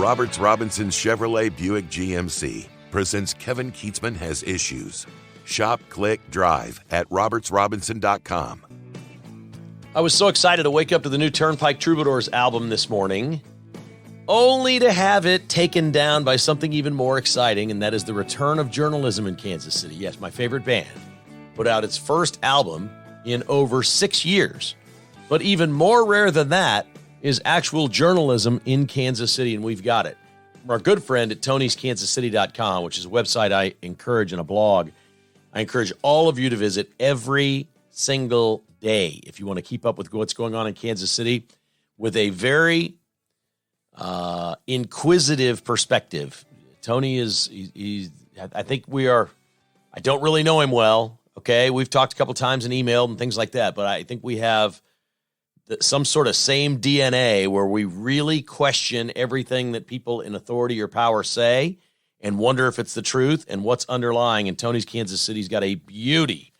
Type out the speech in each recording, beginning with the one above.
Roberts Robinson Chevrolet Buick GMC presents Kevin Keatsman Has Issues. Shop, click, drive at robertsrobinson.com. I was so excited to wake up to the new Turnpike Troubadours album this morning, only to have it taken down by something even more exciting, and that is the return of journalism in Kansas City. Yes, my favorite band put out its first album in over 6 years. But even more rare than that is actual journalism in Kansas City, and we've got it. From our good friend at Tony'sKansasCity.com, which is a website I encourage and a blog. I encourage all of you to visit every single day if you want to keep up with what's going on in Kansas City with a very inquisitive perspective. Tony I think we are, I don't really know him well, okay? We've talked a couple times in email and things like that, but I think we have some sort of same DNA where we really question everything that people in authority or power say and wonder if it's the truth and what's underlying. And Tony's Kansas City's got a beauty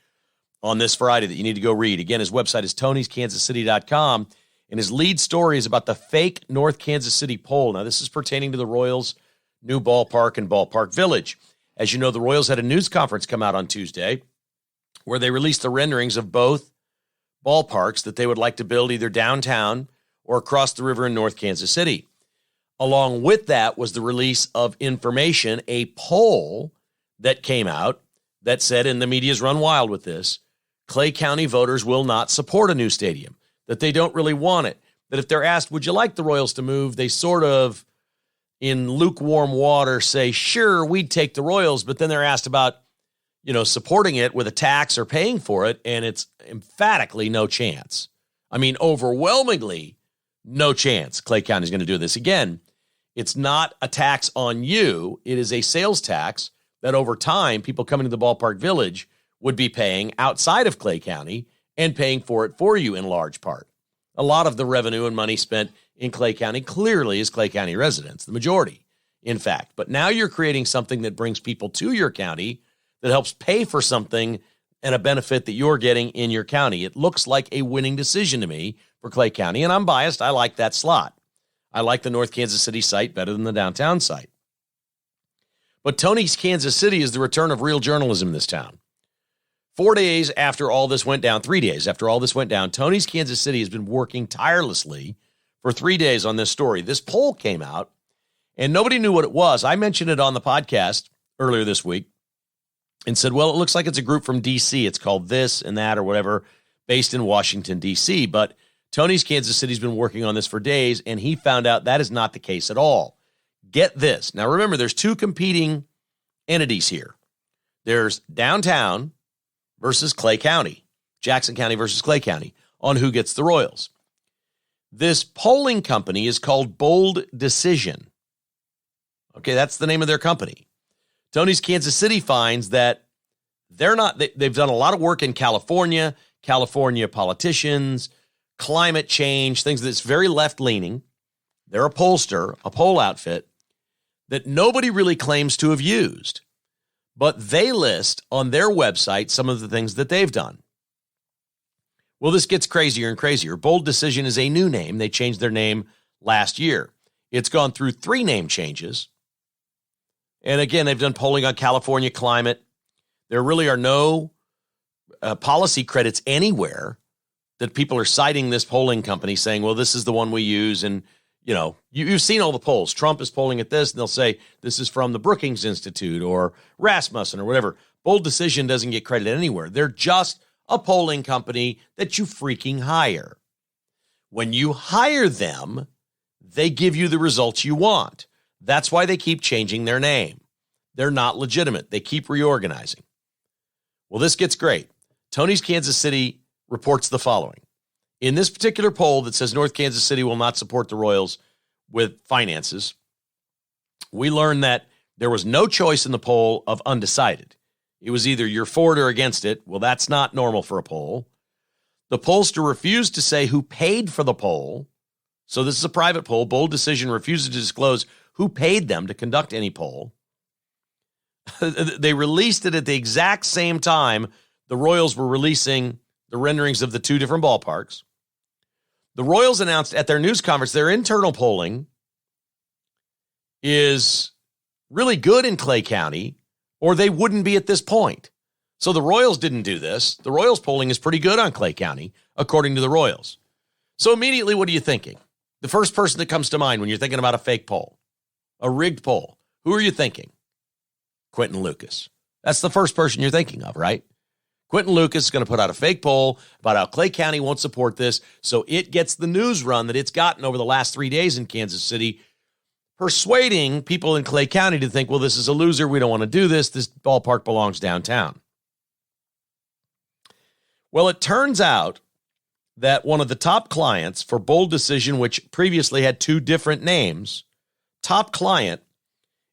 on this Friday that you need to go read. Again, his website is Tony'sKansasCity.com, and his lead story is about the fake North Kansas City poll. Now, this is pertaining to the Royals' new ballpark and Ballpark Village. As you know, the Royals had a news conference come out on Tuesday where they released the renderings of both ballparks that they would like to build either downtown or across the river in North Kansas City. Along with that was the release of information, a poll that came out that said, and the media's run wild with this, Clay County voters will not support a new stadium, that they don't really want it, that if they're asked, would you like the Royals to move, they sort of, in lukewarm water, say, sure, we'd take the Royals, but then they're asked about, supporting it with a tax or paying for it, and it's emphatically no chance. I mean, overwhelmingly no chance Clay County is going to do this. Again, it's not a tax on you. It is a sales tax that over time, people coming to the Ballpark Village would be paying outside of Clay County and paying for it for you in large part. A lot of the revenue and money spent in Clay County clearly is Clay County residents, the majority, in fact. But now you're creating something that brings people to your county that helps pay for something and a benefit that you're getting in your county. It looks like a winning decision to me for Clay County, and I'm biased. I like that slot. I like the North Kansas City site better than the downtown site. But Tony's Kansas City is the return of real journalism in this town. 4 days after all this went down, 3 days after all this went down, Tony's Kansas City has been working tirelessly for 3 days on this story. This poll came out, and nobody knew what it was. I mentioned it on the podcast earlier this week and said, well, it looks like it's a group from D.C. It's called this and that or whatever, based in Washington, D.C., but Tony's Kansas City's been working on this for days, and he found out that is not the case at all. Get this. Now, remember, there's two competing entities here. There's downtown versus Clay County, Jackson County versus Clay County, on who gets the Royals. This polling company is called Bold Decision. Okay, that's the name of their company. Tony's Kansas City finds that they've done a lot of work in California politicians, climate change, things that's very left-leaning. They're a pollster, a poll outfit that nobody really claims to have used. But they list on their website some of the things that they've done. Well, this gets crazier and crazier. Bold Decision is a new name. They changed their name last year. It's gone through 3 name changes. And again, they've done polling on California climate. There really are no policy credits anywhere that people are citing this polling company saying, well, this is the one we use. And, you've seen all the polls. Trump is polling at this, and they'll say, this is from the Brookings Institute or Rasmussen or whatever. Bold Decision doesn't get credit anywhere. They're just a polling company that you freaking hire. When you hire them, they give you the results you want. That's why they keep changing their name. They're not legitimate. They keep reorganizing. Well, this gets great. Tony's Kansas City reports the following. In this particular poll that says North Kansas City will not support the Royals with finances, we learned that there was no choice in the poll of undecided. It was either you're for it or against it. Well, that's not normal for a poll. The pollster refused to say who paid for the poll. So this is a private poll. Bold Decision refuses to disclose who paid them to conduct any poll. They released it at the exact same time the Royals were releasing the renderings of the 2 different ballparks. The Royals announced at their news conference their internal polling is really good in Clay County, or they wouldn't be at this point. So the Royals didn't do this. The Royals polling is pretty good on Clay County, according to the Royals. So immediately, what are you thinking? The first person that comes to mind when you're thinking about a fake poll, a rigged poll, who are you thinking? Quentin Lucas. That's the first person you're thinking of, right? Quentin Lucas is going to put out a fake poll about how Clay County won't support this, so it gets the news run that it's gotten over the last 3 days in Kansas City, persuading people in Clay County to think, well, this is a loser. We don't want to do this. This ballpark belongs downtown. Well, it turns out that one of the top clients for Bold Decision, which previously had 2 different names, top client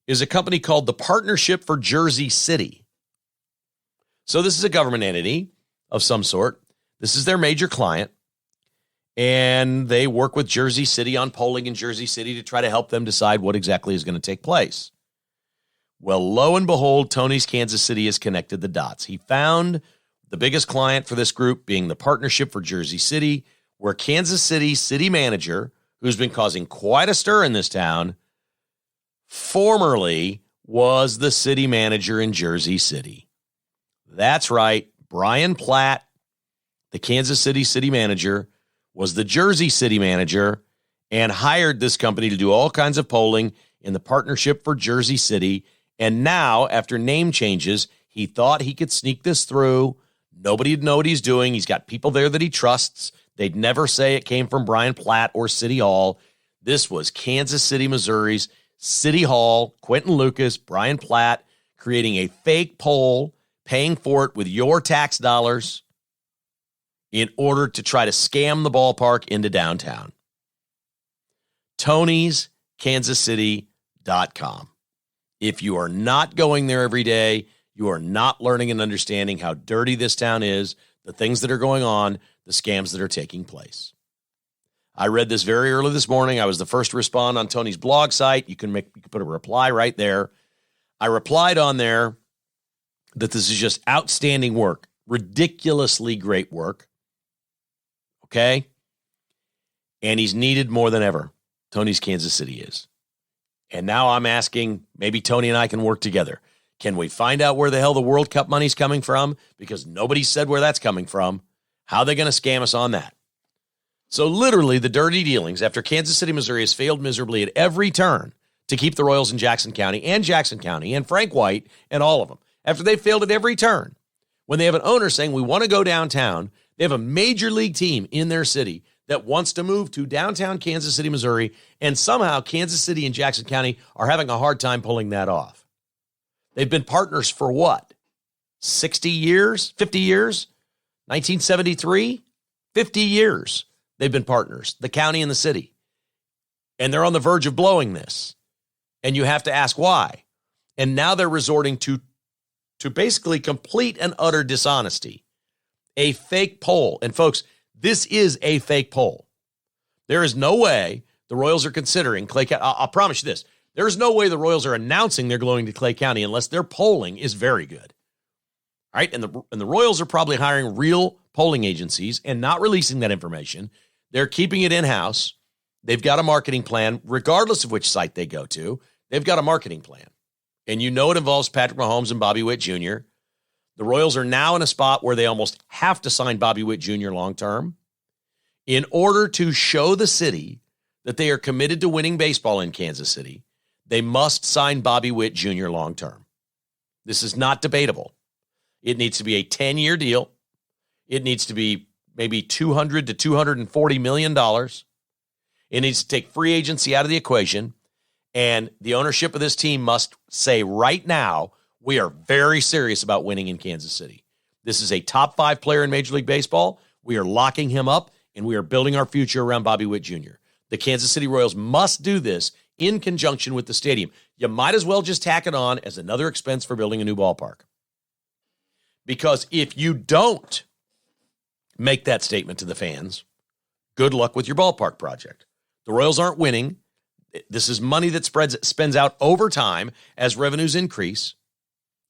is a company called the Partnership for Jersey City. So this is a government entity of some sort. This is their major client, and they work with Jersey City on polling in Jersey City to try to help them decide what exactly is going to take place. Well, lo and behold, Tony's Kansas City has connected the dots. He found the biggest client for this group being the Partnership for Jersey City, where Kansas City city manager, who's been causing quite a stir in this town, formerly was the city manager in Jersey City. That's right. Brian Platt, the Kansas City city manager, was the Jersey city manager and hired this company to do all kinds of polling in the Partnership for Jersey City. And now, after name changes, he thought he could sneak this through. Nobody would know what he's doing. He's got people there that he trusts. They'd never say it came from Brian Platt or City Hall. This was Kansas City, Missouri's City Hall, Quentin Lucas, Brian Platt, creating a fake poll, paying for it with your tax dollars in order to try to scam the ballpark into downtown. Tony'sKansasCity.com. If you are not going there every day, you are not learning and understanding how dirty this town is, the things that are going on, the scams that are taking place. I read this very early this morning. I was the first to respond on Tony's blog site. You can put a reply right there. I replied on there that this is just outstanding work, ridiculously great work. Okay? And he's needed more than ever. Tony's Kansas City is. And now I'm asking, maybe Tony and I can work together. Can we find out where the hell the World Cup money's coming from? Because nobody said where that's coming from. How are they going to scam us on that? So literally the dirty dealings after Kansas City, Missouri has failed miserably at every turn to keep the Royals in Jackson County and Frank White and all of them. After they failed at every turn, when they have an owner saying, we want to go downtown, they have a major league team in their city that wants to move to downtown Kansas City, Missouri, and somehow Kansas City and Jackson County are having a hard time pulling that off. They've been partners for what? 60 years? 50 years? 1973? 50 years they've been partners, the county and the city. And they're on the verge of blowing this. And you have to ask why. And now they're resorting to basically complete and utter dishonesty. A fake poll. And folks, this is a fake poll. There is no way the Royals are considering Clay County. I'll promise you this. There's no way the Royals are announcing they're going to Clay County unless their polling is very good. All right? And the Royals are probably hiring real polling agencies and not releasing that information. They're keeping it in-house. They've got a marketing plan, regardless of which site they go to. They've got a marketing plan. And you know it involves Patrick Mahomes and Bobby Witt Jr. The Royals are now in a spot where they almost have to sign Bobby Witt Jr. long-term in order to show the city that they are committed to winning baseball in Kansas City. They must sign Bobby Witt Jr. long-term. This is not debatable. It needs to be a 10-year deal. It needs to be maybe $200 to $240 million. It needs to take free agency out of the equation. And the ownership of this team must say right now, we are very serious about winning in Kansas City. This is a top 5 player in Major League Baseball. We are locking him up, and we are building our future around Bobby Witt Jr. The Kansas City Royals must do this in conjunction with the stadium. You might as well just tack it on as another expense for building a new ballpark. Because if you don't make that statement to the fans, good luck with your ballpark project. The Royals aren't winning. This is money that spends out over time as revenues increase.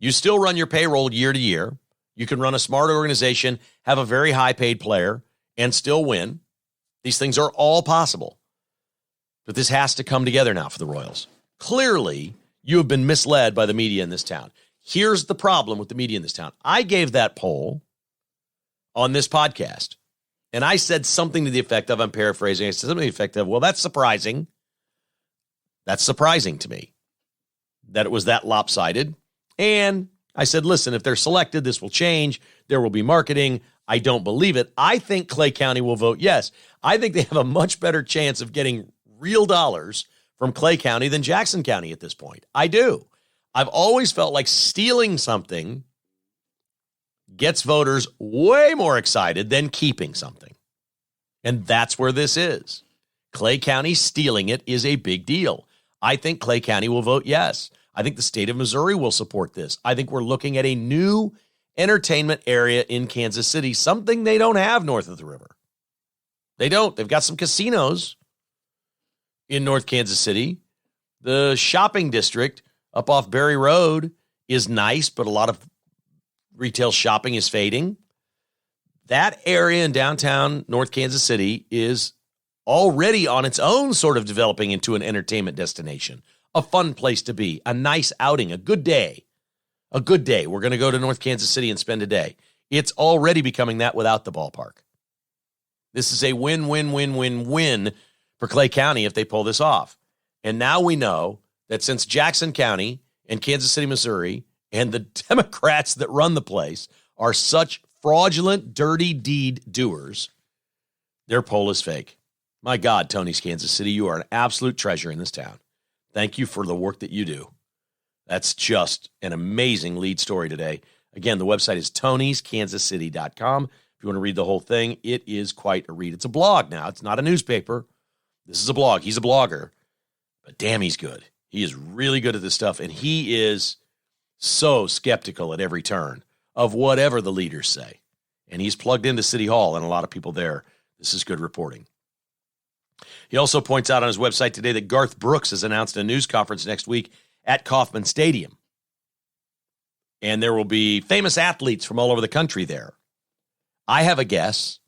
You still run your payroll year to year. You can run a smart organization, have a very high-paid player, and still win. These things are all possible. But this has to come together now for the Royals. Clearly, you have been misled by the media in this town. Here's the problem with the media in this town. I gave that poll on this podcast, and I said something to the effect of, I'm paraphrasing, I said something to the effect of, well, that's surprising. That's surprising to me that it was that lopsided. And I said, listen, if they're selected, this will change. There will be marketing. I don't believe it. I think Clay County will vote yes. I think they have a much better chance of getting real dollars from Clay County than Jackson County at this point. I do. I've always felt like stealing something gets voters way more excited than keeping something. And that's where this is. Clay County stealing it is a big deal. I think Clay County will vote yes. I think the state of Missouri will support this. I think we're looking at a new entertainment area in Kansas City, something they don't have north of the river. They don't. They've got some casinos in North Kansas City. The shopping district up off Berry Road is nice, but a lot of retail shopping is fading. That area in downtown North Kansas City is already on its own sort of developing into an entertainment destination, a fun place to be, a nice outing, a good day. A good day. We're going to go to North Kansas City and spend a day. It's already becoming that without the ballpark. This is a win-win-win-win-win for Clay County if they pull this off. And now we know that since Jackson County and Kansas City, Missouri, and the Democrats that run the place are such fraudulent, dirty deed doers, their poll is fake. My God, Tony's Kansas City, you are an absolute treasure in this town. Thank you for the work that you do. That's just an amazing lead story today. Again, the website is tonyskansascity.com. If you want to read the whole thing, it is quite a read. It's a blog now. It's not a newspaper. This is a blog. He's a blogger. But damn, he's good. He is really good at this stuff, and he is so skeptical at every turn of whatever the leaders say. And he's plugged into City Hall and a lot of people there. This is good reporting. He also points out on his website today that Garth Brooks has announced a news conference next week at Kauffman Stadium. And there will be famous athletes from all over the country there. I have a guess.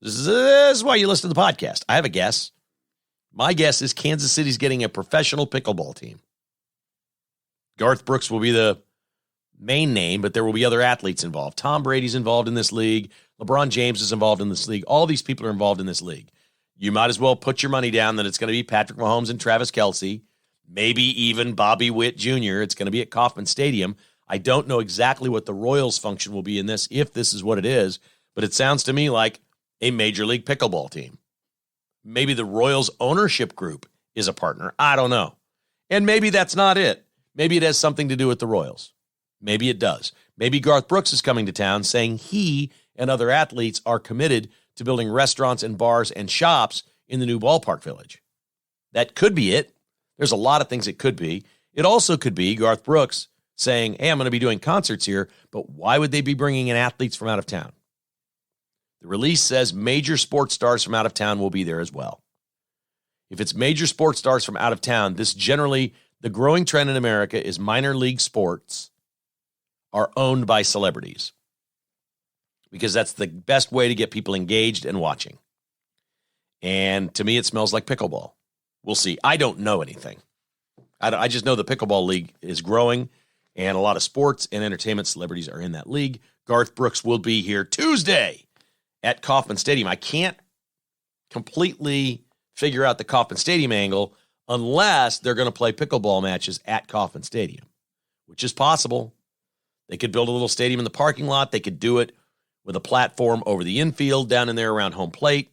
This is why you listen to the podcast. I have a guess. My guess is Kansas City's getting a professional pickleball team. Garth Brooks will be the main name, but there will be other athletes involved. Tom Brady's involved in this league. LeBron James is involved in this league. All these people are involved in this league. You might as well put your money down that it's going to be Patrick Mahomes and Travis Kelce, maybe even Bobby Witt Jr. It's going to be at Kauffman Stadium. I don't know exactly what the Royals' function will be in this, if this is what it is, but it sounds to me like a Major League Pickleball team. Maybe the Royals ownership group is a partner. I don't know. And maybe that's not it. Maybe it has something to do with the Royals. Maybe it does. Maybe Garth Brooks is coming to town saying he and other athletes are committed to building restaurants and bars and shops in the new ballpark village. That could be it. There's a lot of things it could be. It also could be Garth Brooks saying, hey, I'm going to be doing concerts here, but why would they be bringing in athletes from out of town? The release says major sports stars from out of town will be there as well. If it's major sports stars from out of town, this generally, the growing trend in America is minor league sports are owned by celebrities because that's the best way to get people engaged and watching. And to me, it smells like pickleball. We'll see. I don't know anything. I just know the pickleball league is growing, and a lot of sports and entertainment celebrities are in that league. Garth Brooks will be here Tuesday at Kauffman Stadium. I can't completely figure out the Kauffman Stadium angle unless they're going to play pickleball matches at Kauffman Stadium, which is possible. They could build a little stadium in the parking lot. They could do it with a platform over the infield down in there around home plate.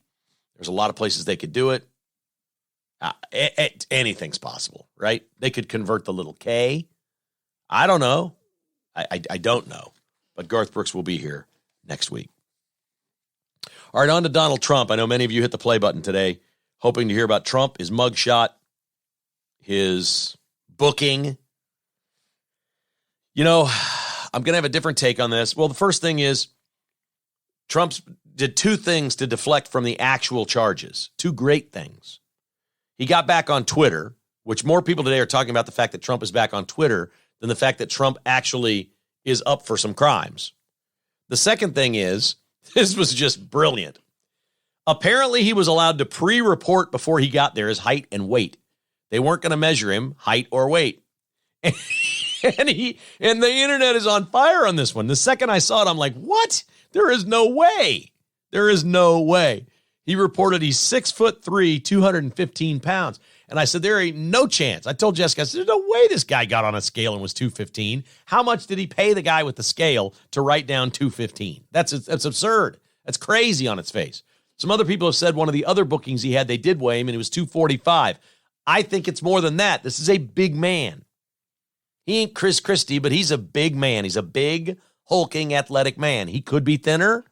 There's a lot of places they could do it. Anything's possible, right? They could convert the little K. I don't know. I don't know. But Garth Brooks will be here next week. All right, on to Donald Trump. I know many of you hit the play button today, hoping to hear about Trump, his mugshot, his booking. You know, I'm going to have a different take on this. Well, the first thing is Trump did two things to deflect from the actual charges, two great things. He got back on Twitter, which more people today are talking about the fact that Trump is back on Twitter than the fact that Trump actually is up for some crimes. The second thing is, this was just brilliant. Apparently, he was allowed to pre-report before he got there his height and weight. They weren't going to measure him height or weight. And the internet is on fire on this one. The second I saw it, I'm like, what? There is no way. There is no way. He reported he's 6'3", 215 pounds. And I said, there ain't no chance. I told Jessica, I said, there's no way this guy got on a scale and was 215. How much did he pay the guy with the scale to write down 215? That's absurd. That's crazy on its face. Some other people have said one of the other bookings he had, they did weigh him, and it was 245. I think it's more than that. This is a big man. He ain't Chris Christie, but he's a big man. He's a big, hulking, athletic man. He could be thinner.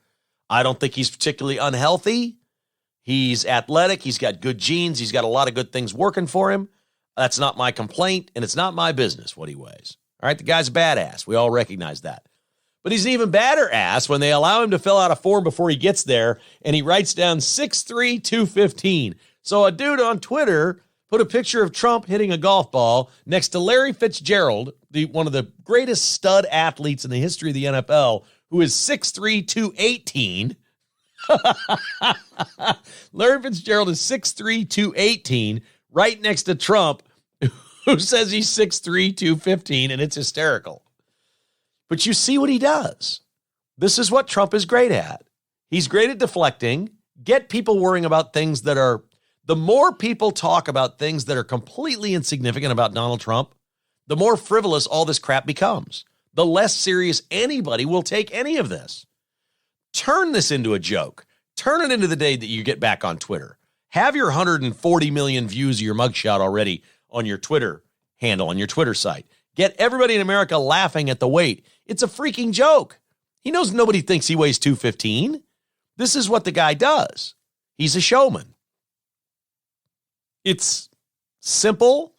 I don't think he's particularly unhealthy. He's athletic. He's got good genes. He's got a lot of good things working for him. That's not my complaint, and it's not my business what he weighs. All right, the guy's a badass. We all recognize that. But he's an even badder ass when they allow him to fill out a form before he gets there, and he writes down 6'3", 215. So a dude on Twitter put a picture of Trump hitting a golf ball next to Larry Fitzgerald, one of the greatest stud athletes in the history of the NFL, who is 6'3", 218. Larry Fitzgerald is 6'3", 218, right next to Trump, who says he's 6'3", 215, and it's hysterical. But you see what he does. This is what Trump is great at. He's great at deflecting, get people worrying about things that are, the more people talk about things that are completely insignificant about Donald Trump, the more frivolous all this crap becomes. The less serious anybody will take any of this. Turn this into a joke. Turn it into the day that you get back on Twitter. Have your 140 million views of your mugshot already on your Twitter handle, on your Twitter site. Get everybody in America laughing at the weight. It's a freaking joke. He knows nobody thinks he weighs 215. This is what the guy does. He's a showman. It's simple.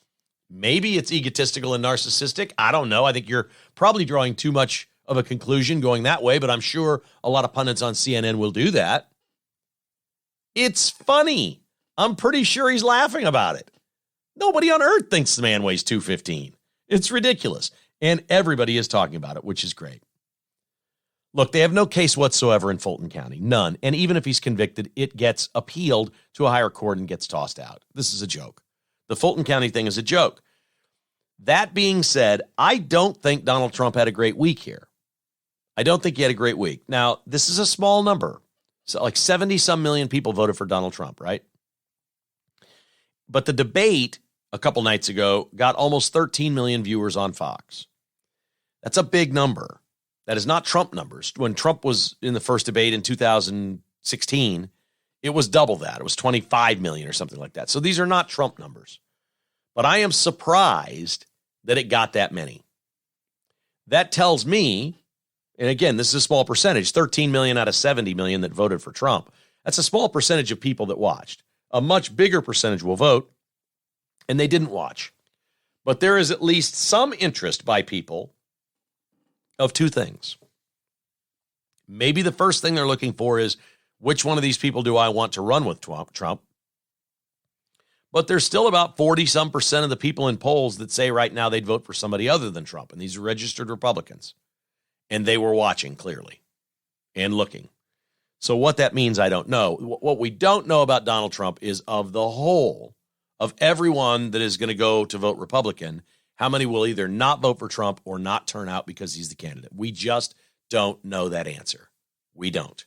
Maybe it's egotistical and narcissistic. I don't know. I think you're probably drawing too much of a conclusion going that way, but I'm sure a lot of pundits on CNN will do that. It's funny. I'm pretty sure he's laughing about it. Nobody on earth thinks the man weighs 215. It's ridiculous. And everybody is talking about it, which is great. Look, they have no case whatsoever in Fulton County. None. And even if he's convicted, it gets appealed to a higher court and gets tossed out. This is a joke. The Fulton County thing is a joke. That being said, I don't think Donald Trump had a great week here. I don't think he had a great week. Now, this is a small number. So like 70-some million people voted for Donald Trump, right? But the debate a couple nights ago got almost 13 million viewers on Fox. That's a big number. That is not Trump numbers. When Trump was in the first debate in 2016, it was double that. It was 25 million or something like that. So these are not Trump numbers. But I am surprised that it got that many. That tells me, and again, this is a small percentage, 13 million out of 70 million that voted for Trump. That's a small percentage of people that watched. A much bigger percentage will vote, and they didn't watch. But there is at least some interest by people of two things. Maybe the first thing they're looking for is, which one of these people do I want to run with Trump? But there's still about 40-some% of the people in polls that say right now they'd vote for somebody other than Trump. And these are registered Republicans. And they were watching clearly and looking. So what that means, I don't know. What we don't know about Donald Trump is of the whole, of everyone that is going to go to vote Republican, how many will either not vote for Trump or not turn out because he's the candidate. We just don't know that answer. We don't.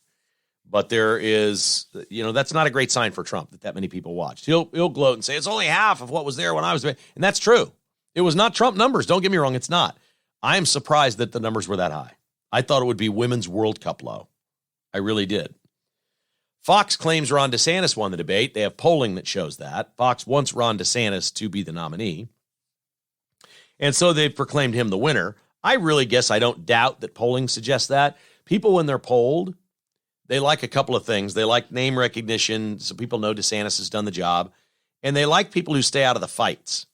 But there is, that's not a great sign for Trump that many people watched. He'll gloat and say, it's only half of what was there when I was there. And that's true. It was not Trump numbers. Don't get me wrong. It's not. I am surprised that the numbers were that high. I thought it would be Women's World Cup low. I really did. Fox claims Ron DeSantis won the debate. They have polling that shows that. Fox wants Ron DeSantis to be the nominee. And so they've proclaimed him the winner. I really guess I don't doubt that polling suggests that. People, when they're polled, they like a couple of things. They like name recognition, so people know DeSantis has done the job. And they like people who stay out of the fights.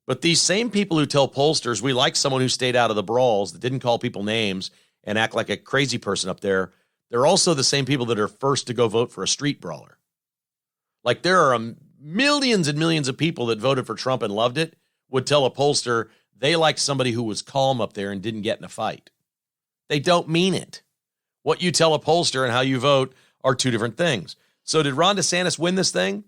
But these same people who tell pollsters we like someone who stayed out of the brawls, that didn't call people names and act like a crazy person up there, they're also the same people that are first to go vote for a street brawler. Like there are millions and millions of people that voted for Trump and loved it, would tell a pollster they like somebody who was calm up there and didn't get in a fight. They don't mean it. What you tell a pollster and how you vote are two different things. So did Ron DeSantis win this thing?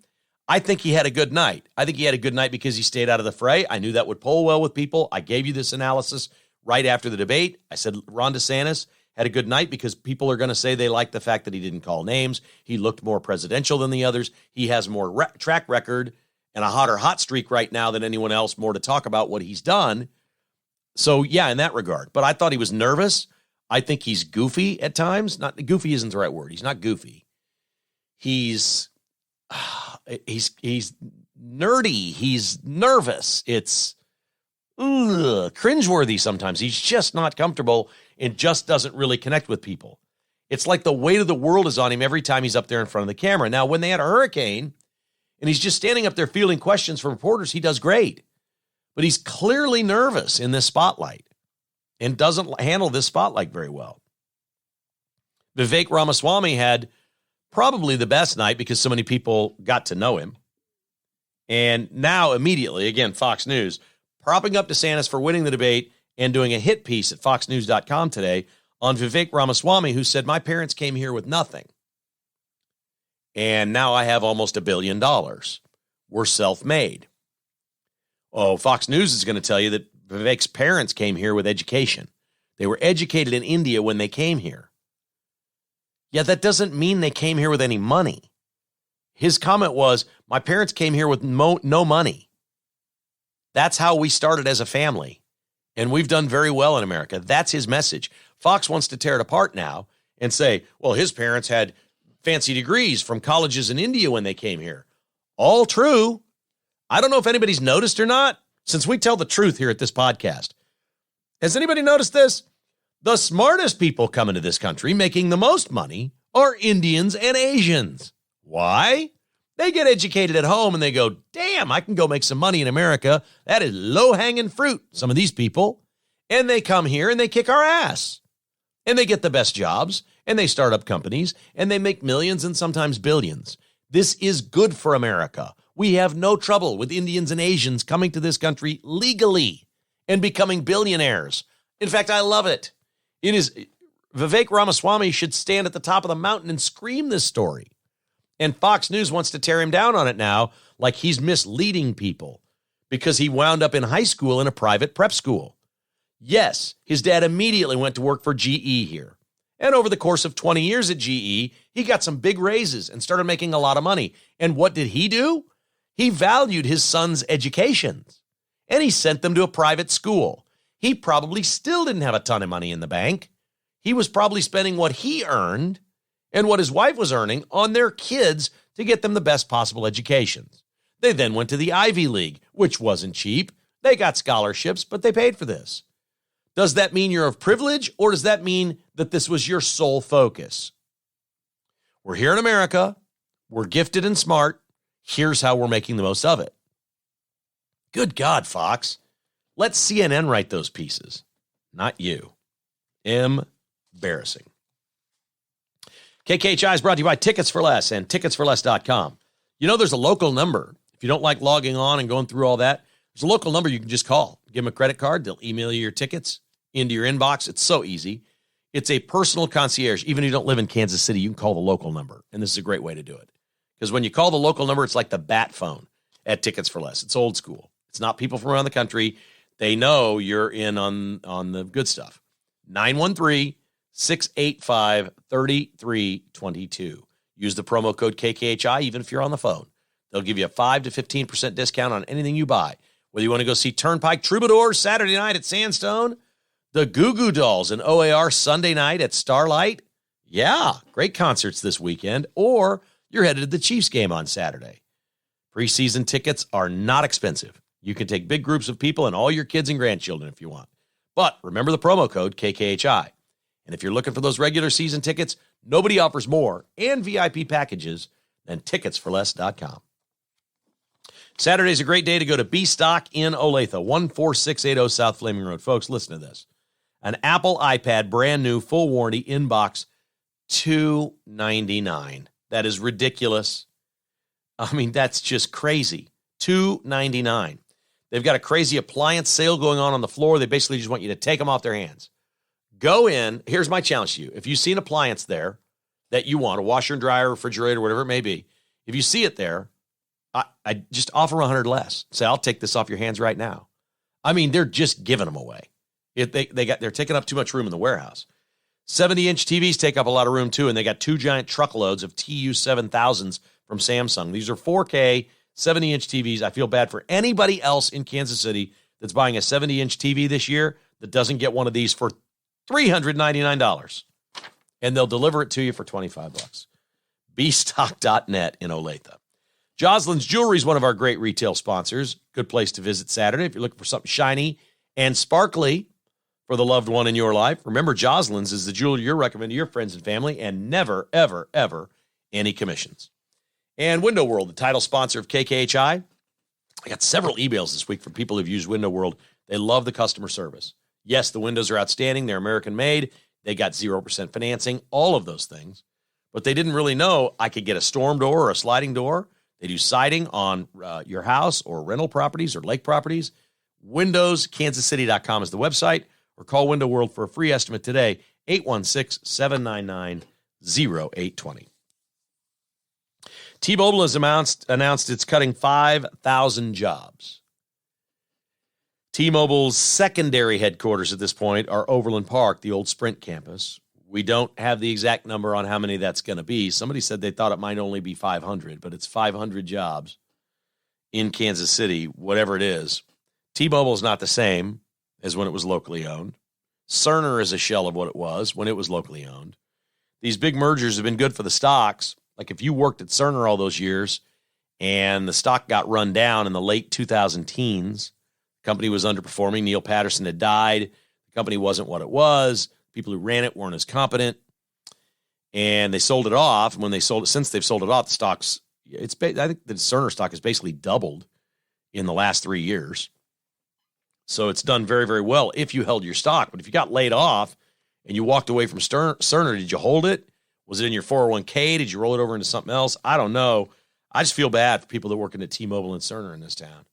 I think he had a good night. I think he had a good night because he stayed out of the fray. I knew that would poll well with people. I gave you this analysis right after the debate. I said Ron DeSantis had a good night because people are going to say they like the fact that he didn't call names. He looked more presidential than the others. He has more track record and a hotter hot streak right now than anyone else, more to talk about what he's done. So, yeah, in that regard. But I thought he was nervous. I think he's goofy at times. Not goofy isn't the right word. He's not goofy. He's nerdy. He's nervous. It's cringeworthy sometimes. He's just not comfortable and just doesn't really connect with people. It's like the weight of the world is on him every time he's up there in front of the camera. Now, when they had a hurricane and he's just standing up there fielding questions from reporters, he does great. But he's clearly nervous in this spotlight and doesn't handle this spotlight very well. Vivek Ramaswamy had probably the best night because so many people got to know him. And now immediately, again, Fox News, propping up DeSantis for winning the debate and doing a hit piece at foxnews.com today on Vivek Ramaswamy, who said, my parents came here with nothing. And now I have almost $1 billion. We're self-made. Oh, Fox News is going to tell you that Vivek's parents came here with education. They were educated in India when they came here. Yeah, that doesn't mean they came here with any money. His comment was, my parents came here with no money. That's how we started as a family. And we've done very well in America. That's his message. Fox wants to tear it apart now and say, well, his parents had fancy degrees from colleges in India when they came here. All true. I don't know if anybody's noticed or not, since we tell the truth here at this podcast. Has anybody noticed this? The smartest people coming to this country making the most money are Indians and Asians. Why? They get educated at home and they go, damn, I can go make some money in America. That is low-hanging fruit, some of these people. And they come here and they kick our ass. And they get the best jobs and they start up companies and they make millions and sometimes billions. This is good for America. We have no trouble with Indians and Asians coming to this country legally and becoming billionaires. In fact, I love it. It is Vivek Ramaswamy should stand at the top of the mountain and scream this story. And Fox News wants to tear him down on it now, like he's misleading people because he wound up in high school in a private prep school. Yes, his dad immediately went to work for GE here. And over the course of 20 years at GE, he got some big raises and started making a lot of money. And what did he do? He valued his son's educations and he sent them to a private school. He probably still didn't have a ton of money in the bank. He was probably spending what he earned and what his wife was earning on their kids to get them the best possible educations. They then went to the Ivy League, which wasn't cheap. They got scholarships, but they paid for this. Does that mean you're of privilege, or does that mean that this was your sole focus? We're here in America. We're gifted and smart. Here's how we're making the most of it. Good God, Fox. Let CNN write those pieces, not you. Embarrassing. KKHI is brought to you by Tickets for Less and ticketsforless.com. You know, there's a local number. If you don't like logging on and going through all that, there's a local number you can just call. Give them a credit card. They'll email you your tickets into your inbox. It's so easy. It's a personal concierge. Even if you don't live in Kansas City, you can call the local number. And this is a great way to do it. Because when you call the local number, it's like the bat phone at Tickets for Less. It's old school. It's not people from around the country. They know you're in on the good stuff. 913-685-3322. Use the promo code KKHI even if you're on the phone. They'll give you a 5 to 15% discount on anything you buy. Whether you want to go see Turnpike Troubadours Saturday night at Sandstone, the Goo Goo Dolls and OAR Sunday night at Starlight. Yeah, great concerts this weekend. Or you're headed to the Chiefs game on Saturday. Preseason tickets are not expensive. You can take big groups of people and all your kids and grandchildren if you want. But remember the promo code KKHI. And if you're looking for those regular season tickets, nobody offers more and VIP packages than ticketsforless.com. Saturday's a great day to go to B-Stock in Olathe, 14680 South Flaming Road. Folks, listen to this. An Apple iPad, brand new, full warranty, inbox, $299. That is ridiculous. I mean, that's just crazy. $299. They've got a crazy appliance sale going on the floor. They basically just want you to take them off their hands. Go in. Here's my challenge to you. If you see an appliance there that you want, a washer and dryer, refrigerator, whatever it may be, if you see it there, I just offer 100 less. Say, I'll take this off your hands right now. I mean, they're just giving them away. They're taking up too much room in the warehouse. 70-inch TVs take up a lot of room too, and they got 2 giant truckloads of TU7000s from Samsung. These are 4K 70-inch TVs. I feel bad for anybody else in Kansas City that's buying a 70-inch TV this year that doesn't get one of these for $399, and they'll deliver it to you for $25. Bstock.net in Olathe. Joslin's Jewelry is one of our great retail sponsors. Good place to visit Saturday if you're looking for something shiny and sparkly for the loved one in your life. Remember, Joslin's is the jeweler you're recommending to your friends and family, and never, ever, ever any commissions. And Window World, the title sponsor of KKHI. I got several emails this week from people who've used Window World. They love the customer service. Yes, the windows are outstanding. They're American-made. They got 0% financing, all of those things. But they didn't really know I could get a storm door or a sliding door. They do siding on your house or rental properties or lake properties. WindowsKansasCity.com is the website, or call Window World for a free estimate today, 816-799-0820. T-Mobile has announced it's cutting 5,000 jobs. T-Mobile's secondary headquarters at this point are Overland Park, the old Sprint campus. We don't have the exact number on how many that's going to be. Somebody said they thought it might only be 500, but it's 500 jobs in Kansas City, whatever it is. T-Mobile is not the same as when it was locally owned. Cerner is a shell of what it was when it was locally owned. These big mergers have been good for the stocks. Like if you worked at Cerner all those years and the stock got run down in the late 2010s, the company was underperforming. Neil Patterson had died. The company wasn't what it was. People who ran it weren't as competent, and they sold it off. And when they sold it, since they've sold it off, the stocks, I think the Cerner stock has basically doubled in the last 3 years. So it's done very, very well if you held your stock. But if you got laid off and you walked away from Cerner, did you hold it? Was it in your 401k? Did you roll it over into something else? I don't know. I just feel bad for people that work at T-Mobile and Cerner in this town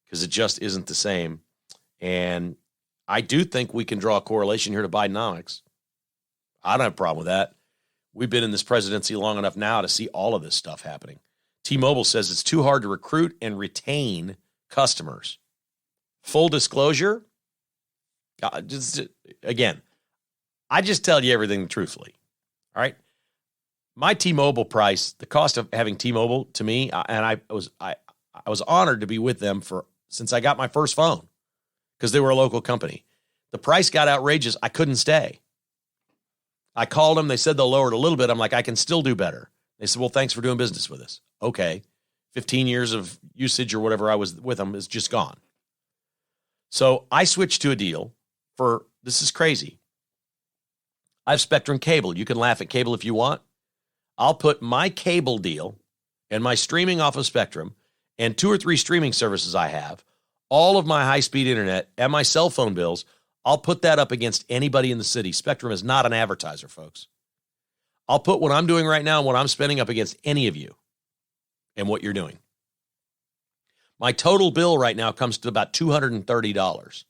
because it just isn't the same. And I do think we can draw a correlation here to Bidenomics. I don't have a problem with that. We've been in this presidency long enough now to see all of this stuff happening. T-Mobile says it's too hard to recruit and retain customers. Full disclosure, again, I just tell you everything truthfully. All right? My T-Mobile price, the cost of having T-Mobile to me, and I was honored to be with them since I got my first phone, because they were a local company. The price got outrageous. I couldn't stay. I called them. They said they'll lower it a little bit. I'm like, I can still do better. They said, well, thanks for doing business with us. Okay. 15 years of usage or whatever I was with them is just gone. So I switched to a deal for, this is crazy. I have Spectrum Cable. You can laugh at cable if you want. I'll put my cable deal and my streaming off of Spectrum and 2 or 3 streaming services I have, all of my high-speed internet and my cell phone bills, I'll put that up against anybody in the city. Spectrum is not an advertiser, folks. I'll put what I'm doing right now and what I'm spending up against any of you and what you're doing. My total bill right now comes to about $230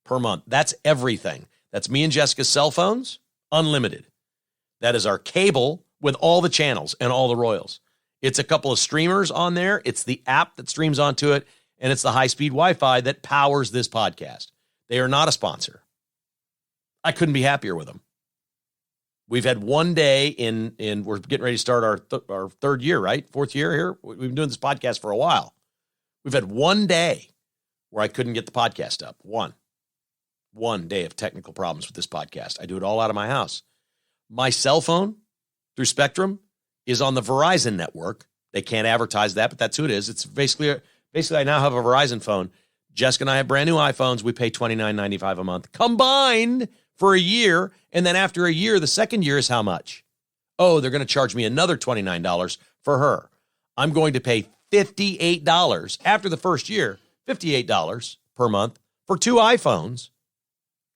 per month. That's everything. That's me and Jessica's cell phones, unlimited. That is our cable with all the channels and all the royals. It's a couple of streamers on there. It's the app that streams onto it, and it's the high-speed Wi-Fi that powers this podcast. They are not a sponsor. I couldn't be happier with them. We've had one day in we're getting ready to start our third year, right? 4th year here. We've been doing this podcast for a while. We've had one day where I couldn't get the podcast up. One day of technical problems with this podcast. I do it all out of my house. My cell phone through Spectrum is on the Verizon network. They can't advertise that, but that's who it is. It's basically I now have a Verizon phone. Jessica and I have brand new iPhones. We pay $29.95 a month combined for a year. And then after a year, the second year is how much? Oh, they're going to charge me another $29 for her. I'm going to pay $58 after the first year, $58 per month for 2 iPhones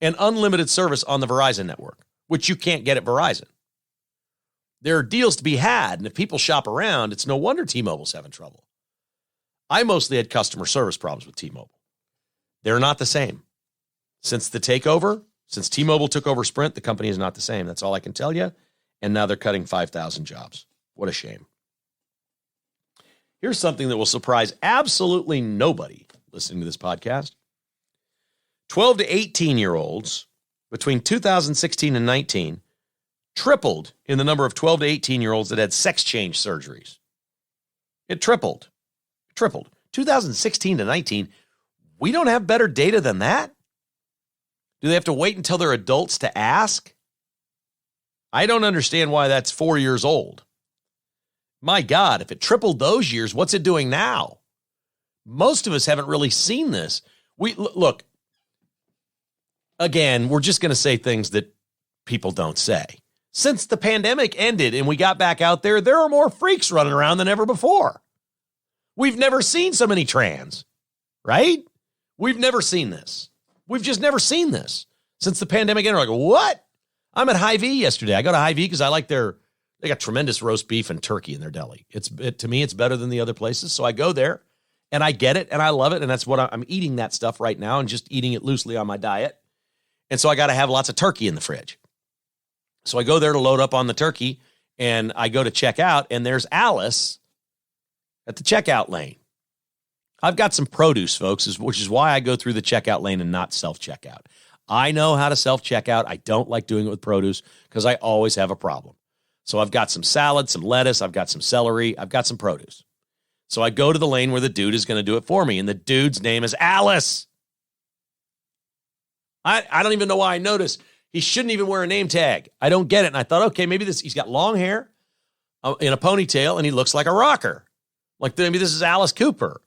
and unlimited service on the Verizon network, which you can't get at Verizon. There are deals to be had, and if people shop around, it's no wonder T-Mobile's having trouble. I mostly had customer service problems with T-Mobile. They're not the same. Since the takeover, since T-Mobile took over Sprint, the company is not the same. That's all I can tell you. And now they're cutting 5,000 jobs. What a shame. Here's something that will surprise absolutely nobody listening to this podcast. 12 to 18-year-olds between 2016 and 19 tripled in the number of 12 to 18-year-olds that had sex change surgeries. It tripled. 2016 to 19, we don't have better data than that? Do they have to wait until they're adults to ask? I don't understand why that's 4 years old. My God, if it tripled those years, what's it doing now? Most of us haven't really seen this. Look, again, we're just going to say things that people don't say. Since the pandemic ended and we got back out there, there are more freaks running around than ever before. We've never seen so many trans, right? We've never seen this. We've just never seen this. Since the pandemic ended, we're like, what? I'm at Hy-Vee yesterday. I go to Hy-Vee because I like they got tremendous roast beef and turkey in their deli. To me, it's better than the other places. So I go there and I get it and I love it. And that's what I'm eating, that stuff right now, and just eating it loosely on my diet. And so I got to have lots of turkey in the fridge. So I go there to load up on the turkey and I go to check out, and there's Alice at the checkout lane. I've got some produce, folks, which is why I go through the checkout lane and not self-checkout. I know how to self-checkout. I don't like doing it with produce because I always have a problem. So I've got some salad, some lettuce, I've got some celery, I've got some produce. So I go to the lane where the dude is going to do it for me, and the dude's name is Alice. I don't even know why I noticed. He shouldn't even wear a name tag. I don't get it. And I thought, okay, maybe he's got long hair in a ponytail, and he looks like a rocker. Like maybe this is Alice Cooper.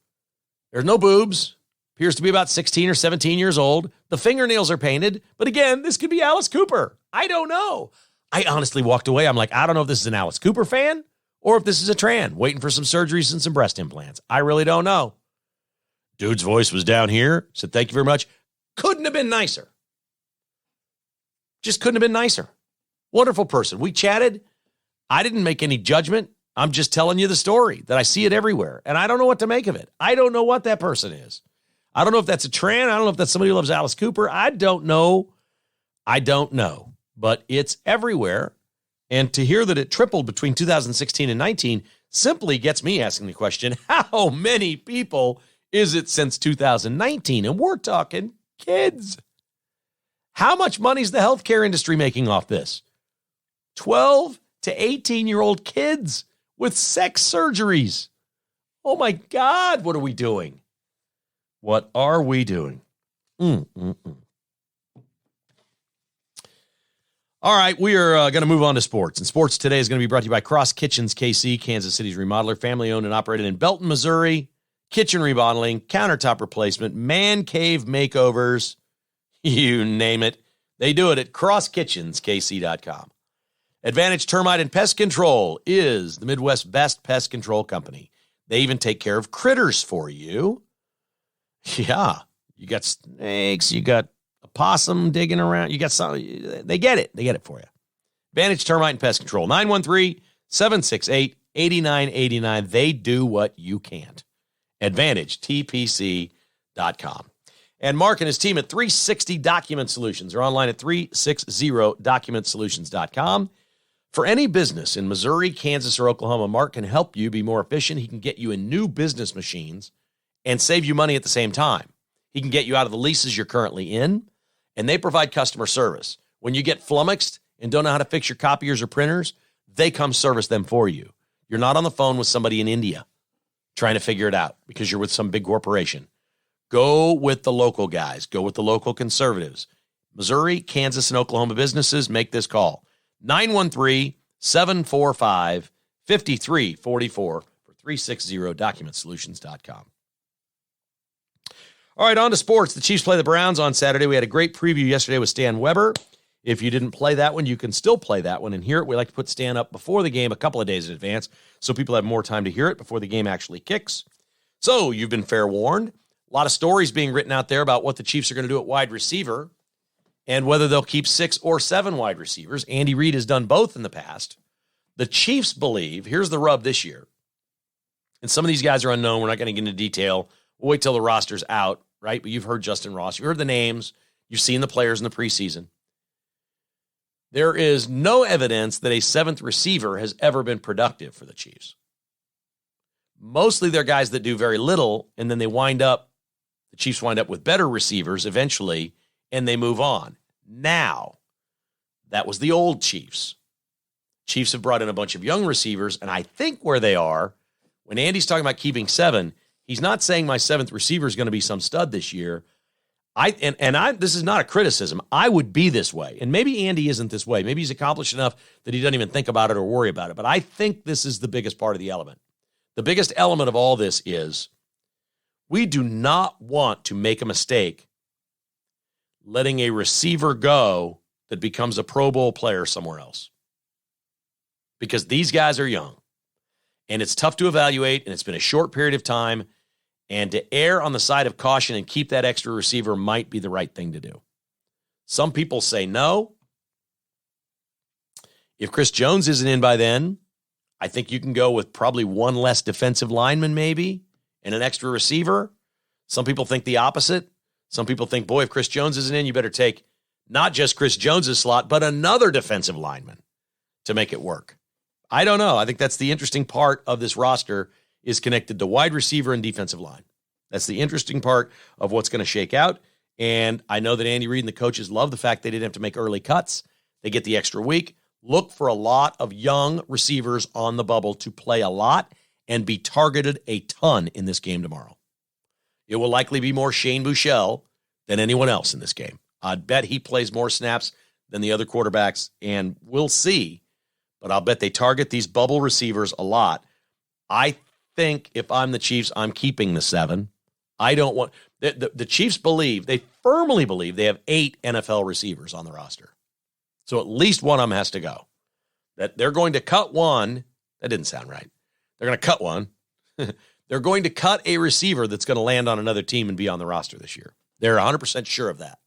There's no boobs. Appears to be about 16 or 17 years old. The fingernails are painted. But again, this could be Alice Cooper. I don't know. I honestly walked away. I'm like, I don't know if this is an Alice Cooper fan or if this is a tran waiting for some surgeries and some breast implants. I really don't know. Dude's voice was down here. Said, thank you very much. Couldn't have been nicer. Just couldn't have been nicer. Wonderful person. We chatted. I didn't make any judgment. I'm just telling you the story that I see it everywhere. And I don't know what to make of it. I don't know what that person is. I don't know if that's a tran. I don't know if that's somebody who loves Alice Cooper. I don't know. But it's everywhere. And to hear that it tripled between 2016 and 19 simply gets me asking the question, how many people is it since 2019? And we're talking kids. How much money is the healthcare industry making off this? 12 to 18-year-old kids with sex surgeries. Oh my God, what are we doing? What are we doing? All right, we are going to move on to sports. And sports today is going to be brought to you by Cross Kitchens KC, Kansas City's remodeler, family-owned and operated in Belton, Missouri. Kitchen remodeling, countertop replacement, man cave makeovers, you name it. They do it at crosskitchenskc.com. Advantage Termite and Pest Control is the Midwest's best pest control company. They even take care of critters for you. Yeah, you got snakes, you got a possum digging around, you got something. They get it. They get it for you. Advantage Termite and Pest Control, 913-768-8989. They do what you can't. AdvantageTPC.com. And Mark and his team at 360 Document Solutions are online at 360documentsolutions.com. For any business in Missouri, Kansas, or Oklahoma, Mark can help you be more efficient. He can get you in new business machines and save you money at the same time. He can get you out of the leases you're currently in, and they provide customer service. When you get flummoxed and don't know how to fix your copiers or printers, they come service them for you. You're not on the phone with somebody in India trying to figure it out because you're with some big corporation. Go with the local guys. Go with the local conservatives. Missouri, Kansas, and Oklahoma businesses, make this call. 913-745-5344 for 360documentsolutions.com. All right, on to sports. The Chiefs play the Browns on Saturday. We had a great preview yesterday with Stan Weber. If you didn't play that one, you can still play that one and hear it. We like to put Stan up before the game a couple of days in advance so people have more time to hear it before the game actually kicks. So you've been fair warned. A lot of stories being written out there about what the Chiefs are going to do at wide receiver and whether they'll keep 6 or 7 wide receivers. Andy Reid has done both in the past. The Chiefs believe, here's the rub this year, and some of these guys are unknown. We're not going to get into detail. We'll wait till the roster's out, right? But you've heard Justin Ross. You've heard the names. You've seen the players in the preseason. There is no evidence that a 7th receiver has ever been productive for the Chiefs. Mostly they're guys that do very little, and then the Chiefs wind up with better receivers eventually, and they move on. Now, that was the old Chiefs. Chiefs have brought in a bunch of young receivers, and I think where they are, when Andy's talking about keeping 7, he's not saying my 7th receiver is going to be some stud this year. This is not a criticism. I would be this way, and maybe Andy isn't this way. Maybe he's accomplished enough that he doesn't even think about it or worry about it, but I think this is the biggest part of the element. The biggest element of all this is we do not want to make a mistake letting a receiver go that becomes a Pro Bowl player somewhere else. Because these guys are young, and it's tough to evaluate, and it's been a short period of time, and to err on the side of caution and keep that extra receiver might be the right thing to do. Some people say no. If Chris Jones isn't in by then, I think you can go with probably one less defensive lineman maybe and an extra receiver. Some people think the opposite. Some people think, boy, if Chris Jones isn't in, you better take not just Chris Jones's slot, but another defensive lineman to make it work. I don't know. I think that's the interesting part of this roster is connected to wide receiver and defensive line. That's the interesting part of what's going to shake out. And I know that Andy Reid and the coaches love the fact they didn't have to make early cuts. They get the extra week. Look for a lot of young receivers on the bubble to play a lot and be targeted a ton in this game tomorrow. It will likely be more Shane Buechele than anyone else in this game. I'd bet he plays more snaps than the other quarterbacks, and we'll see. But I'll bet they target these bubble receivers a lot. I think if I'm the Chiefs, I'm keeping the 7. I don't want the Chiefs they firmly believe they have 8 NFL receivers on the roster. So at least one of them has to go. That they're going to cut one. That didn't sound right. They're going to cut one. They're going to cut a receiver that's going to land on another team and be on the roster this year. They're 100% sure of that.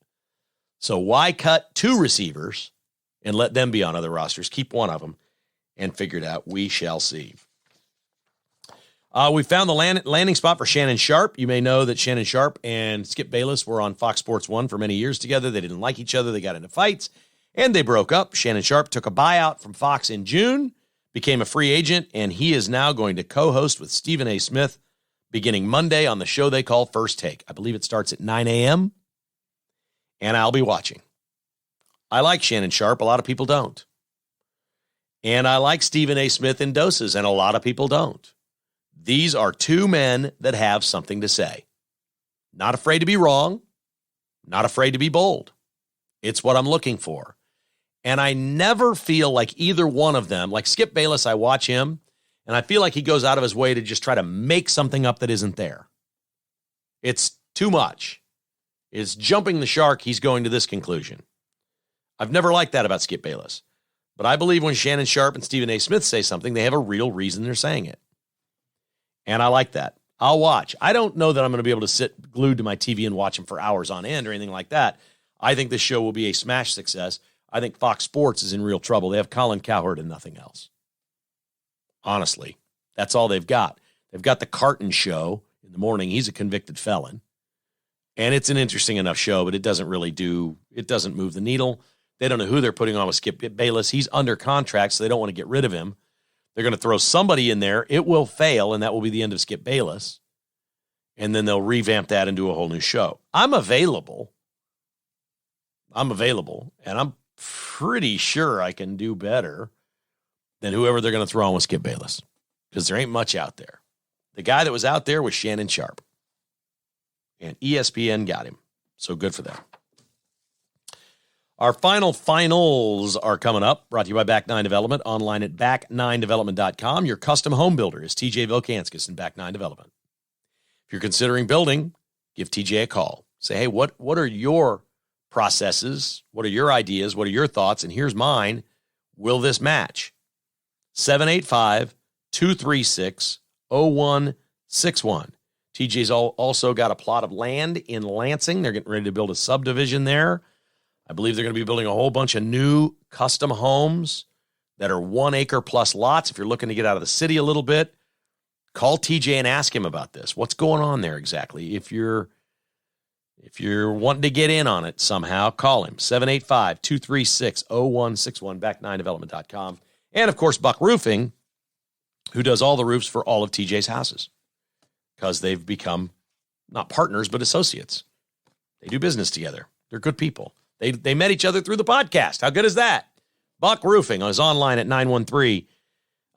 So why cut 2 receivers and let them be on other rosters? Keep one of them and figure it out. We shall see. We found the landing spot for Shannon Sharpe. You may know that Shannon Sharpe and Skip Bayless were on Fox Sports 1 for many years together. They didn't like each other. They got into fights, and they broke up. Shannon Sharpe took a buyout from Fox in June, became a free agent, and he is now going to co-host with Stephen A. Smith beginning Monday on the show they call First Take. I believe it starts at 9 a.m., and I'll be watching. I like Shannon Sharpe. A lot of people don't. And I like Stephen A. Smith in doses, and a lot of people don't. These are 2 men that have something to say. Not afraid to be wrong, not afraid to be bold. It's what I'm looking for. And I never feel like either one of them, like Skip Bayless, I watch him, and I feel like he goes out of his way to just try to make something up that isn't there. It's too much. It's jumping the shark. He's going to this conclusion. I've never liked that about Skip Bayless. But I believe when Shannon Sharpe and Stephen A. Smith say something, they have a real reason they're saying it. And I like that. I'll watch. I don't know that I'm going to be able to sit glued to my TV and watch them for hours on end or anything like that. I think this show will be a smash success. I think Fox Sports is in real trouble. They have Colin Cowherd and nothing else. Honestly, that's all they've got. They've got the Carton show in the morning. He's a convicted felon. And it's an interesting enough show, but it doesn't move the needle. They don't know who they're putting on with Skip Bayless. He's under contract, so they don't want to get rid of him. They're going to throw somebody in there. It will fail, and that will be the end of Skip Bayless. And then they'll revamp that and do a whole new show. I'm available, and I'm pretty sure I can do better than whoever they're going to throw on with Skip Bayless, because there ain't much out there. The guy that was out there was Shannon Sharpe, and ESPN got him, so good for them. Our finals are coming up, brought to you by Back9 Development, online at back9development.com. Your custom home builder is TJ Vilkanskis in Back9 Development. If you're considering building, give TJ a call. Say, hey, what are your processes? What are your ideas? What are your thoughts? And here's mine. Will this match? 785-236-0161. TJ's also got a plot of land in Lansing. They're getting ready to build a subdivision there. I believe they're going to be building a whole bunch of new custom homes that are 1 acre plus lots. If you're looking to get out of the city a little bit, call TJ and ask him about this. What's going on there exactly? If you're wanting to get in on it somehow, call him. 785-236-0161, back9development.com. And, of course, Buck Roofing, who does all the roofs for all of TJ's houses because they've become not partners, but associates. They do business together. They're good people. They met each other through the podcast. How good is that? Buck Roofing is online at 913.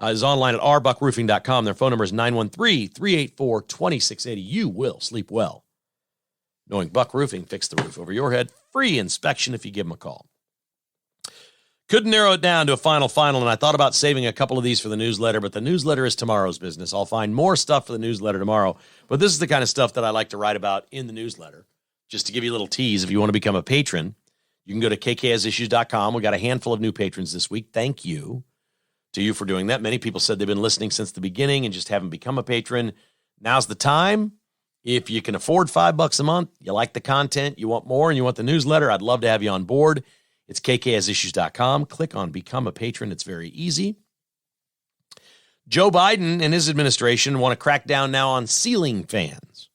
Is online at rbuckroofing.com. Their phone number is 913-384-2680. You will sleep well knowing Buck Roofing fixed the roof over your head. Free inspection if you give them a call. Couldn't narrow it down to a final, and I thought about saving a couple of these for the newsletter, but the newsletter is tomorrow's business. I'll find more stuff for the newsletter tomorrow, but this is the kind of stuff that I like to write about in the newsletter. Just to give you a little tease, if you want to become a patron, you can go to kkasissues.com. We got a handful of new patrons this week. Thank you to you for doing that. Many people said they've been listening since the beginning and just haven't become a patron. Now's the time. If you can afford $5 a month, you like the content, you want more, and you want the newsletter, I'd love to have you on board. It's kkasissues.com. Click on Become a Patron. It's very easy. Joe Biden and his administration want to crack down now on ceiling fans.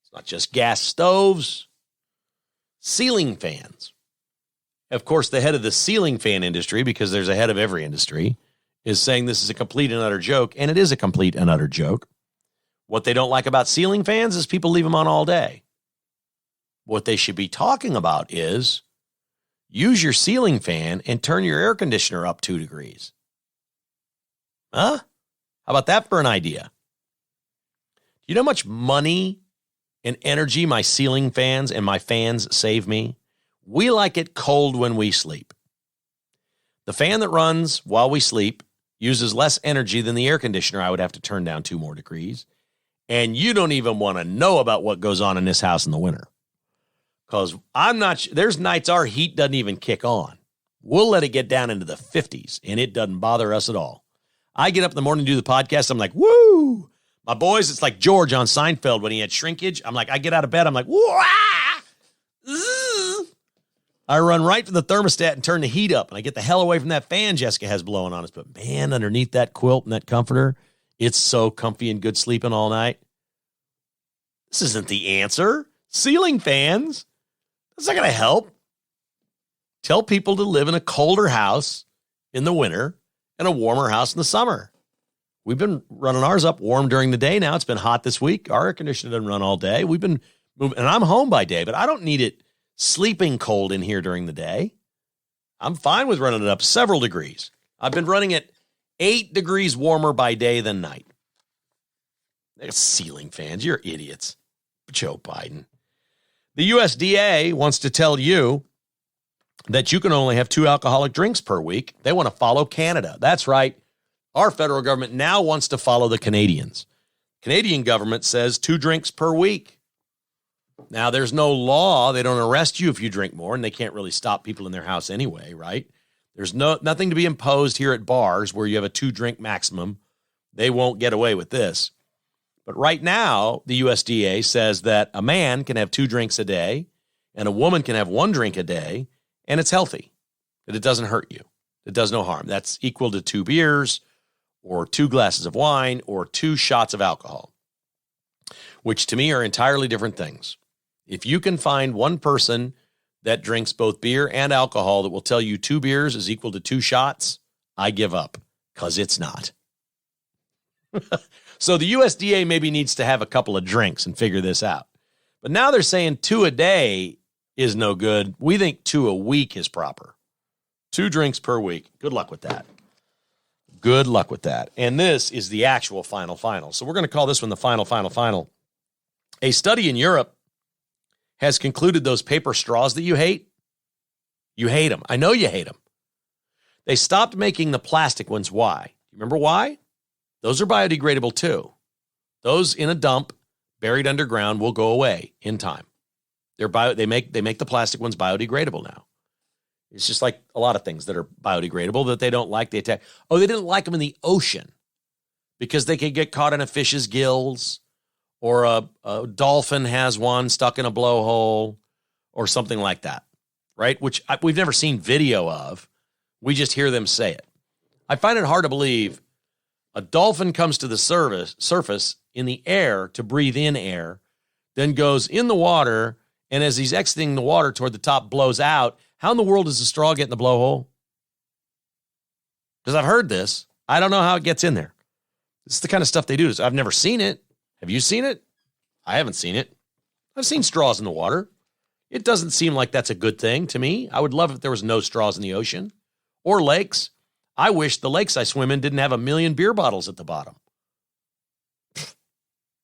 It's not just gas stoves, ceiling fans. Of course, the head of the ceiling fan industry, because there's a head of every industry, is saying this is a complete and utter joke, and it is a complete and utter joke. What they don't like about ceiling fans is people leave them on all day. What they should be talking about is use your ceiling fan and turn your air conditioner up 2 degrees. Huh? How about that for an idea? You know how much money and energy my ceiling fans and my fans save me? We like it cold when we sleep. The fan that runs while we sleep uses less energy than the air conditioner I would have to turn down 2 more degrees. And you don't even want to know about what goes on in this house in the winter. Because there's nights our heat doesn't even kick on. We'll let it get down into the 50s, and it doesn't bother us at all. I get up in the morning to do the podcast, I'm like, woo! My boys, it's like George on Seinfeld when he had shrinkage. I'm like, I get out of bed, I'm like, woo! I run right to the thermostat and turn the heat up, and I get the hell away from that fan Jessica has blowing on us. But man, underneath that quilt and that comforter, it's so comfy and good sleeping all night. This isn't the answer. Ceiling fans. That's not going to help. Tell people to live in a colder house in the winter and a warmer house in the summer. We've been running ours up warm during the day now. It's been hot this week. Our air conditioner doesn't run all day. We've been moving, and I'm home by day, but I don't need it sleeping cold in here during the day. I'm fine with running it up several degrees. I've been running it 8 degrees warmer by day than night. They're ceiling fans. You're idiots. Joe Biden. The USDA wants to tell you that you can only have 2 alcoholic drinks per week. They want to follow Canada. That's right. Our federal government now wants to follow the Canadians. Canadian government says 2 drinks per week. Now, there's no law. They don't arrest you if you drink more, and they can't really stop people in their house anyway, right? There's nothing to be imposed here at bars where you have a 2-drink maximum. They won't get away with this. But right now, the USDA says that a man can have 2 drinks a day and a woman can have 1 drink a day, and it's healthy. That it doesn't hurt you. It does no harm. That's equal to 2 beers or 2 glasses of wine or 2 shots of alcohol, which to me are entirely different things. If you can find one person that drinks both beer and alcohol that will tell you 2 beers is equal to 2 shots, I give up, because it's not. So the USDA maybe needs to have a couple of drinks and figure this out. But now they're saying 2 a day is no good. We think 2 a week is proper. 2 drinks per week. Good luck with that. Good luck with that. And this is the actual final. So we're going to call this one the final. A study in Europe has concluded those paper straws that you hate them. I know you hate them. They stopped making the plastic ones. Why? You remember why? Those are biodegradable too. Those in a dump buried underground will go away in time. They make the plastic ones biodegradable now. It's just like a lot of things that are biodegradable that they don't like. They attack. Oh, they didn't like them in the ocean because they could get caught in a fish's gills, or a dolphin has one stuck in a blowhole or something like that, right? Which we've never seen video of. We just hear them say it. I find it hard to believe a dolphin comes to the surface in the air to breathe in air, then goes in the water, and as he's exiting the water toward the top, blows out. How in the world does the straw get in the blowhole? Because I've heard this. I don't know how it gets in there. This is the kind of stuff they do. I've never seen it. Have you seen it? I haven't seen it. I've seen straws in the water. It doesn't seem like that's a good thing to me. I would love if there was no straws in the ocean or lakes. I wish the lakes I swim in didn't have 1 million beer bottles at the bottom.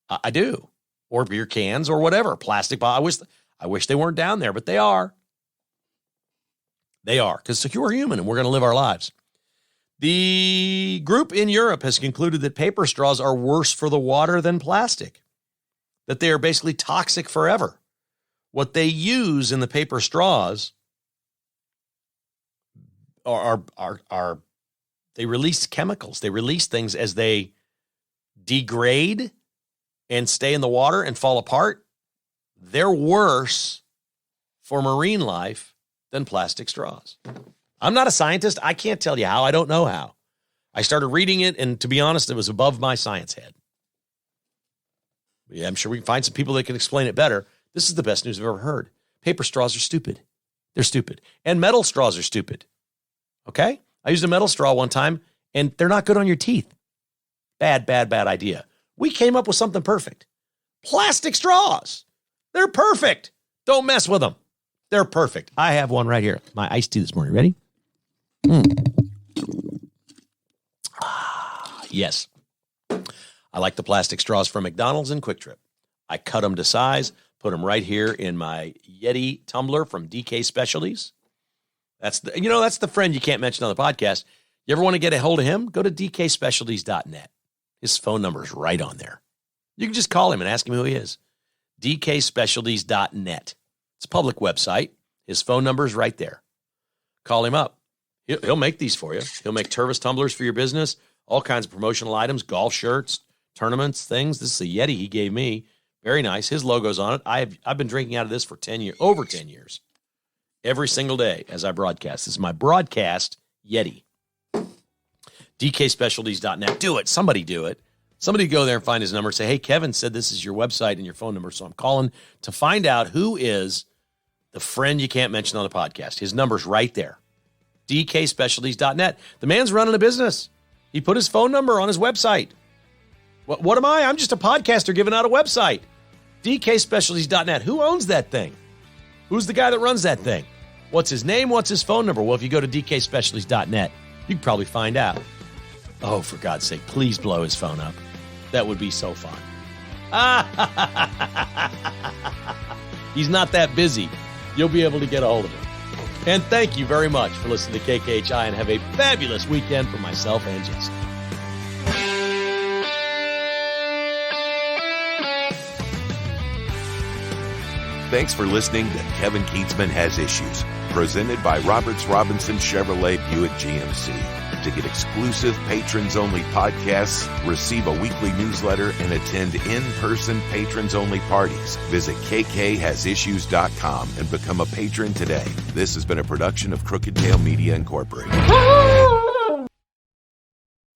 I do. Or beer cans or whatever, plastic bottles. I wish they weren't down there, but they are. They are, because we're human and we're going to live our lives. The group in Europe has concluded that paper straws are worse for the water than plastic, that they are basically toxic forever. What they use in the paper straws are they release chemicals. They release things as they degrade and stay in the water and fall apart. They're worse for marine life than plastic straws. I'm not a scientist. I can't tell you how. I don't know how. I started reading it, and to be honest, it was above my science head. Yeah, I'm sure we can find some people that can explain it better. This is the best news I've ever heard. Paper straws are stupid. They're stupid. And metal straws are stupid. Okay? I used a metal straw one time, and they're not good on your teeth. Bad idea. We came up with something perfect. Plastic straws. They're perfect. Don't mess with them. They're perfect. I have one right here. My iced tea this morning. Ready? Yes. I like the plastic straws from McDonald's and Quick Trip. I cut them to size, put them right here in my Yeti tumbler from DK Specialties. That's the friend you can't mention on the podcast. You ever want to get a hold of him? Go to dkspecialties.net. His phone number is right on there. You can just call him and ask him who he is. dkspecialties.net. It's a public website. His phone number is right there. Call him up. He'll make these for you. He'll make Tervis tumblers for your business, all kinds of promotional items, golf shirts, tournaments, things. This is a Yeti he gave me. Very nice. His logo's on it. I've been drinking out of this for 10 years, over 10 years. Every single day as I broadcast. This is my broadcast Yeti. dkspecialties.net. Do it. Somebody do it. Somebody go there and find his number and say, hey, Kevin said this is your website and your phone number, so I'm calling to find out who is the friend you can't mention on the podcast. His number's right there. dkspecialties.net. The man's running a business. He put his phone number on his website. What am I? I'm just a podcaster giving out a website. dkspecialties.net. Who owns that thing? Who's the guy that runs that thing? What's his name? What's his phone number? Well, if you go to dkspecialties.net, you can probably find out. Oh, for God's sake, please blow his phone up. That would be so fun. He's not that busy. You'll be able to get a hold of him. And thank you very much for listening to KKHI, and have a fabulous weekend for myself and Jason. Thanks for listening to Kevin Keatsman Has Issues, presented by Roberts Robinson Chevrolet Buick GMC. To get exclusive patrons-only podcasts, receive a weekly newsletter, and attend in-person patrons-only parties, visit kkhasissues.com and become a patron today. This has been a production of Crooked Tail Media Incorporated.